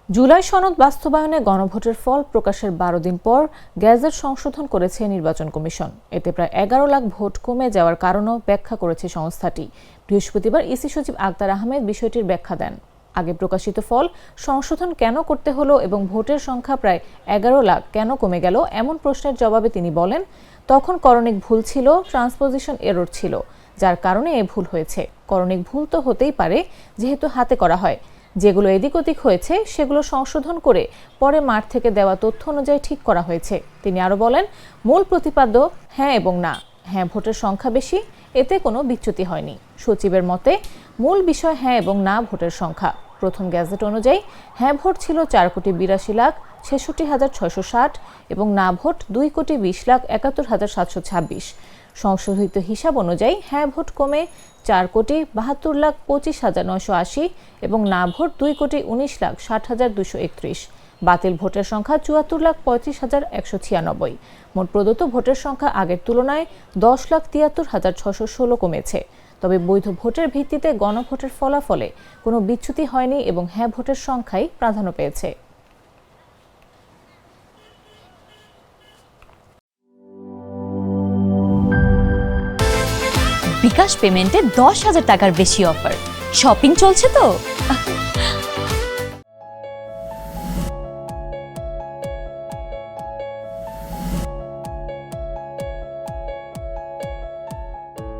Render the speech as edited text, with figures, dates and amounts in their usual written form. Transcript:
জুলাই সনদ বাস্তবায়নে গণভোটের ফল প্রকাশের ১২ দিন পর গ্যাজেট সংশোধন করেছে নির্বাচন কমিশন। এতে প্রায় ১১ লাখ ভোট কমে যাওয়ার কারণও ব্যাখ্যা করেছে সংস্থাটি। বৃহস্পতিবার ইসি সচিব আক্তার আহমেদ বিষয়টির ব্যাখ্যা দেন। আগে প্রকাশিত ফল সংশোধন কেন করতে হলো এবং ভোটের সংখ্যা প্রায় ১১ লাখ কেন কমে গেল এমন প্রশ্নের জবাবে তিনি বলেন, তখন করণিক ভুল ছিল, ট্রান্সপোজিশন এরর ছিল, যার কারণে এ ভুল হয়েছে। করণিক ভুল তো হতেই পারে, যেহেতু হাতে করা হয়। যেগুলো এদিক ওদিক হয়েছে সেগুলো সংশোধন করে পরে মাঠ থেকে দেওয়া তথ্য অনুযায়ী ঠিক করা হয়েছে। তিনি আরও বলেন, মূল প্রতিপাদ্য হ্যাঁ এবং না। হ্যাঁ ভোটের সংখ্যা বেশি, এতে কোনো বিচ্যুতি হয়নি। সচিবের মতে মূল বিষয় হ্যাঁ এবং না ভোটের সংখ্যা। প্রথম গ্যাজেট অনুযায়ী হ্যাঁ ভোট ছিল ৪,৮২,৬৬,৬৬০ এবং না ভোট ২,২০,৭১,৭২৬। সংশোধিত হিসাব অনুযায়ী হ্যাঁ ভোট কমে ৪,৭২,২৫,৯৮০ এবং না ভোট ২,১৯,৬০,২৩১। বাতিল ভোটের সংখ্যা ৭৪,৩৫,১৯৬ মোট প্রদত্ত ভোটের সংখ্যা আগের তুলনায় ১০,৭৩,৬১৬ কমেছে। তবে বৈধ ভোটের ভিত্তিতে গণভোটের ফলাফলে কোনো বিচ্যুতি হয়নি এবং হ্যাঁ ভোটের সংখ্যাই প্রাধান্য পেয়েছে। বিকাশ পেমেন্টে ১০,০০০ টাকার বেশি অফার। শপিং চলছে তো।